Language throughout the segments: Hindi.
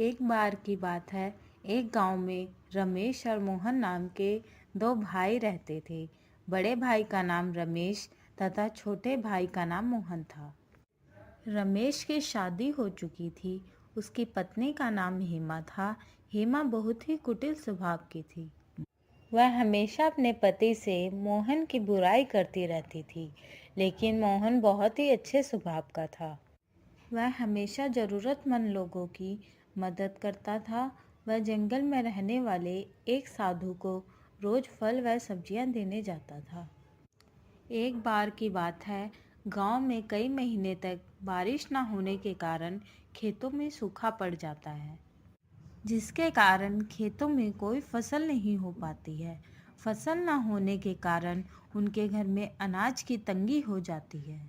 एक बार की बात है। एक गांव में रमेश और मोहन नाम के दो भाई रहते थे। बड़े भाई का नाम रमेश तथा छोटे भाई का नाम मोहन था। रमेश की शादी हो चुकी थी। उसकी पत्नी का नाम हेमा था। हेमा बहुत ही कुटिल स्वभाव की थी। वह हमेशा अपने पति से मोहन की बुराई करती रहती थी, लेकिन मोहन बहुत ही अच्छे स्वभाव का था। वह हमेशा ज़रूरतमंद लोगों की मदद करता था। वह जंगल में रहने वाले एक साधु को रोज़ फल व सब्जियां देने जाता था। एक बार की बात है, गांव में कई महीने तक बारिश न होने के कारण खेतों में सूखा पड़ जाता है, जिसके कारण खेतों में कोई फसल नहीं हो पाती है। फसल न होने के कारण उनके घर में अनाज की तंगी हो जाती है।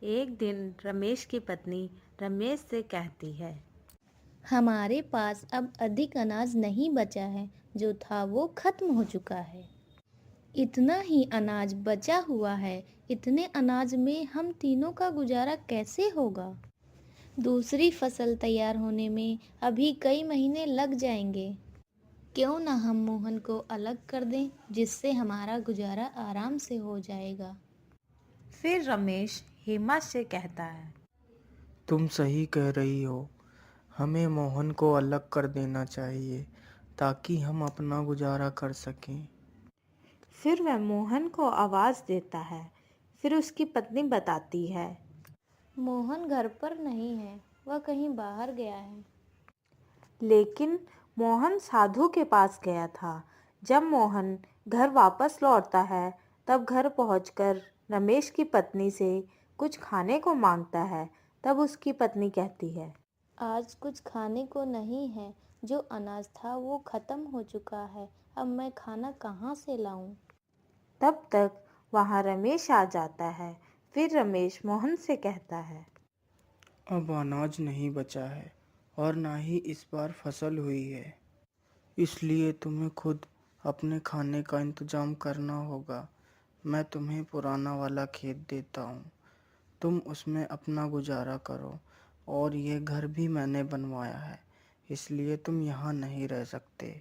एक दिन रमेश की पत्नी रमेश से कहती है, हमारे पास अब अधिक अनाज नहीं बचा है, जो था वो खत्म हो चुका है। इतना ही अनाज बचा हुआ है। इतने अनाज में हम तीनों का गुजारा कैसे होगा? दूसरी फसल तैयार होने में अभी कई महीने लग जाएंगे। क्यों ना हम मोहन को अलग कर दें, जिससे हमारा गुजारा आराम से हो जाएगा। फिर रमेश हेमा से कहता है, तुम सही कह रही हो। हमें मोहन को अलग कर देना चाहिए ताकि हम अपना गुजारा कर सकें। फिर वह मोहन को आवाज़ देता है। फिर उसकी पत्नी बताती है, मोहन घर पर नहीं है, वह कहीं बाहर गया है। लेकिन मोहन साधु के पास गया था। जब मोहन घर वापस लौटता है, तब घर पहुंचकर रमेश की पत्नी से कुछ खाने को मांगता है। तब उसकी पत्नी कहती है, आज कुछ खाने को नहीं है। जो अनाज था वो खत्म हो चुका है। अब मैं खाना कहाँ से लाऊं? तब तक वहां रमेश आ जाता है। फिर रमेश मोहन से कहता है, अब अनाज नहीं बचा है और ना ही इस बार फसल हुई है, इसलिए तुम्हें खुद अपने खाने का इंतजाम करना होगा। मैं तुम्हें पुराना वाला खेत देता हूँ, तुम उसमें अपना गुजारा करो। और ये घर भी मैंने बनवाया है, इसलिए तुम यहाँ नहीं रह सकते।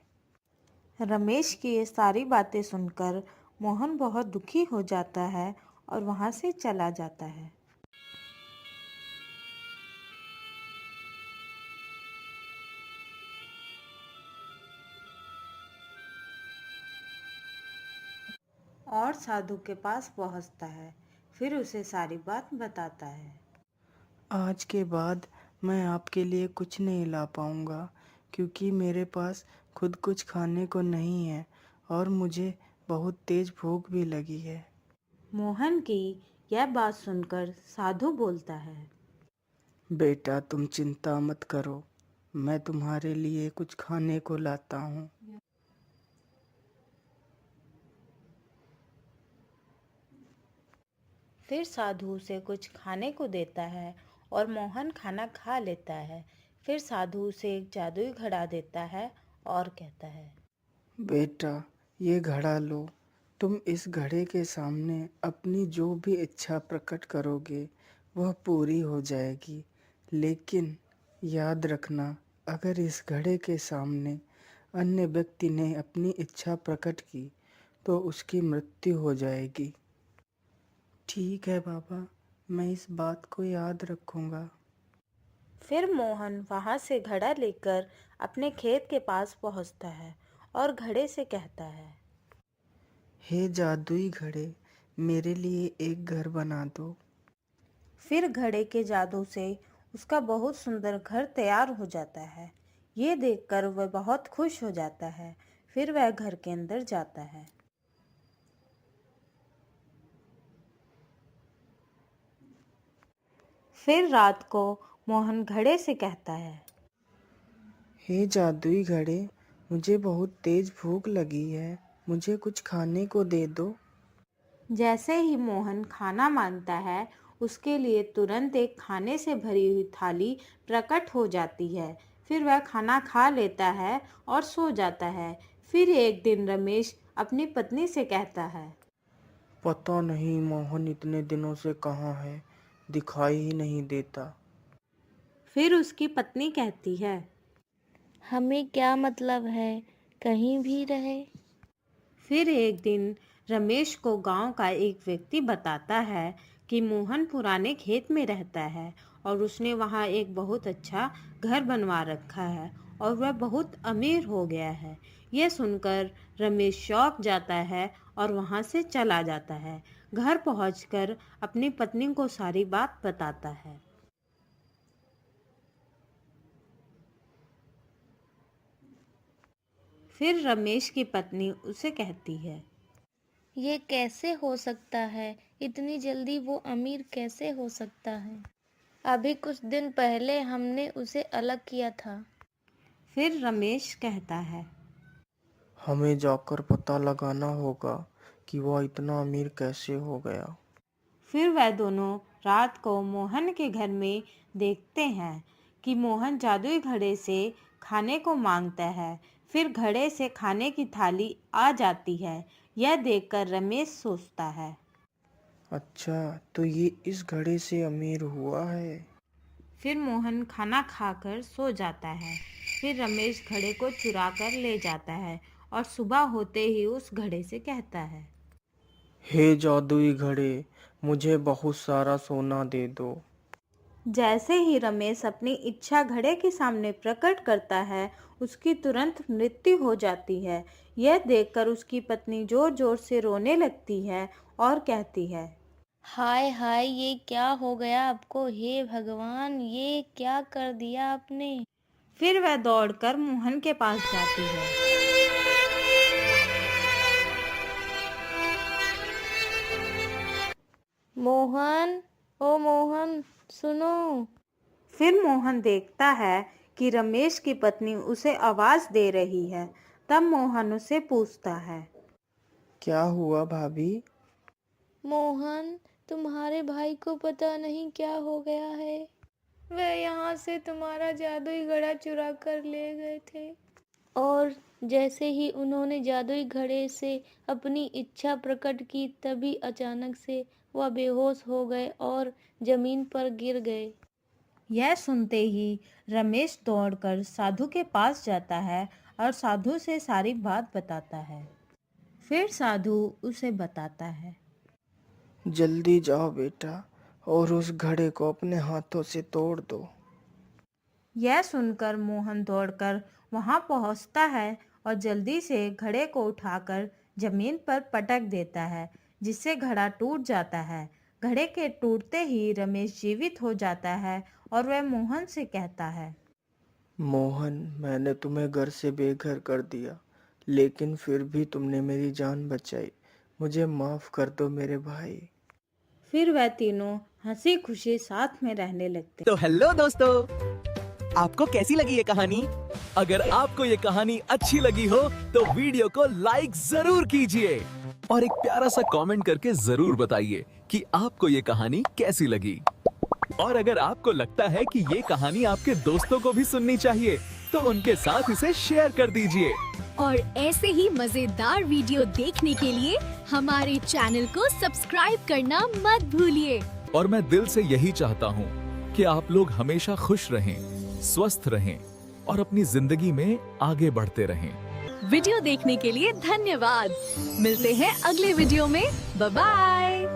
रमेश की ये सारी बातें सुनकर मोहन बहुत दुखी हो जाता है और वहां से चला जाता है। और साधु के पास पहुंचता है। फिर उसे सारी बात बताता है। आज के बाद मैं आपके लिए कुछ नहीं ला पाऊँगा, क्योंकि मेरे पास खुद कुछ खाने को नहीं है और मुझे बहुत तेज़ भूख भी लगी है। मोहन की यह बात सुनकर साधु बोलता है, बेटा, तुम चिंता मत करो, मैं तुम्हारे लिए कुछ खाने को लाता हूँ। फिर साधु उसे कुछ खाने को देता है और मोहन खाना खा लेता है। फिर साधु उसे एक जादुई घड़ा देता है और कहता है, बेटा, ये घड़ा लो। तुम इस घड़े के सामने अपनी जो भी इच्छा प्रकट करोगे वह पूरी हो जाएगी। लेकिन याद रखना, अगर इस घड़े के सामने अन्य व्यक्ति ने अपनी इच्छा प्रकट की तो उसकी मृत्यु हो जाएगी। ठीक है बाबा, मैं इस बात को याद रखूंगा। फिर मोहन वहां से घड़ा लेकर अपने खेत के पास पहुंचता है और घड़े से कहता है, हे जादुई घड़े, मेरे लिए एक घर बना दो। फिर घड़े के जादू से उसका बहुत सुंदर घर तैयार हो जाता है। ये देखकर वह बहुत खुश हो जाता है। फिर वह घर के अंदर जाता है। फिर रात को मोहन घड़े से कहता है, हे जादुई घड़े, मुझे बहुत तेज भूख लगी है, मुझे कुछ खाने को दे दो। जैसे ही मोहन खाना मांगता है, उसके लिए तुरंत एक खाने से भरी हुई थाली प्रकट हो जाती है। फिर वह खाना खा लेता है और सो जाता है। फिर एक दिन रमेश अपनी पत्नी से कहता है, पता नहीं मोहन इतने दिनों से कहाँ है, दिखाई ही नहीं देता। फिर उसकी पत्नी कहती है, हमें क्या मतलब है, कहीं भी रहे। फिर एक दिन रमेश को गांव का एक व्यक्ति बताता है कि मोहन पुराने खेत में रहता है और उसने वहां एक बहुत अच्छा घर बनवा रखा है और वह बहुत अमीर हो गया है। यह सुनकर रमेश चौंक जाता है और वहां से चला जाता है। घर पहुंचकर अपनी पत्नी को सारी बात बताता है। फिर रमेश की पत्नी उसे कहती है, ये कैसे हो सकता है, इतनी जल्दी वो अमीर कैसे हो सकता है। अभी कुछ दिन पहले हमने उसे अलग किया था। फिर रमेश कहता है, हमें जाकर पता लगाना होगा कि वह इतना अमीर कैसे हो गया। फिर वह दोनों रात को मोहन के घर में देखते हैं कि मोहन जादुई घड़े से खाने को मांगता है। फिर घड़े से खाने की थाली आ जाती है। यह देखकर रमेश सोचता है, अच्छा, तो ये इस घड़े से अमीर हुआ है। फिर मोहन खाना खाकर सो जाता है। फिर रमेश घड़े को चुरा कर ले जाता है और सुबह होते ही उस घड़े से कहता है, हे जादुई घड़े, मुझे बहुत सारा सोना दे दो। जैसे ही रमेश अपनी इच्छा घड़े के सामने प्रकट करता है, उसकी तुरंत मृत्यु हो जाती है। यह देखकर उसकी पत्नी जोर जोर से रोने लगती है और कहती है, हाय हाय, ये क्या हो गया आपको, हे भगवान, ये क्या कर दिया आपने। फिर वह दौड़कर मोहन के पास जाती है। मोहन, ओ मोहन, सुनो। फिर मोहन देखता है कि रमेश की पत्नी उसे आवाज दे रही है। तब मोहन उसे पूछता है, क्या हुआ भाभी? मोहन, तुम्हारे भाई को पता नहीं क्या हो गया है। वह यहाँ से तुम्हारा जादुई घड़ा चुरा कर ले गए थे और जैसे ही उन्होंने जादुई घड़े से अपनी इच्छा प्रकट की, तभी अचानक से वह बेहोश हो गए और जमीन पर गिर गए। यह सुनते ही रमेश दौड़कर साधु के पास जाता है और साधु से सारी बात बताता है। फिर साधु उसे बताता है, जल्दी जाओ बेटा और उस घड़े को अपने हाथों से तोड़ दो। यह सुनकर मोहन दौड़कर वहां पहुंचता है और जल्दी से घड़े को उठाकर जमीन पर पटक देता है, जिससे घड़ा टूट जाता है। घड़े के टूटते ही रमेश जीवित हो जाता है और वह मोहन से कहता है, मोहन, मैंने तुम्हें घर से बेघर कर दिया, लेकिन फिर भी तुमने मेरी जान बचाई। मुझे माफ कर दो मेरे भाई। फिर वह तीनों हंसी खुशी साथ में रहने लगते। तो हेलो दोस्तों, आपको कैसी लगी ये कहानी? अगर आपको ये कहानी अच्छी लगी हो तो वीडियो को लाइक जरूर कीजिए और एक प्यारा सा कमेंट करके जरूर बताइए कि आपको ये कहानी कैसी लगी। और अगर आपको लगता है कि ये कहानी आपके दोस्तों को भी सुननी चाहिए तो उनके साथ इसे शेयर कर दीजिए। और ऐसे ही मजेदार वीडियो देखने के लिए हमारे चैनल को सब्सक्राइब करना मत भूलिए। और मैं दिल से यही चाहता हूँ कि आप लोग हमेशा खुश रहें, स्वस्थ रहें और अपनी जिंदगी में आगे बढ़ते रहें। वीडियो देखने के लिए धन्यवाद। मिलते हैं अगले वीडियो में। Bye bye.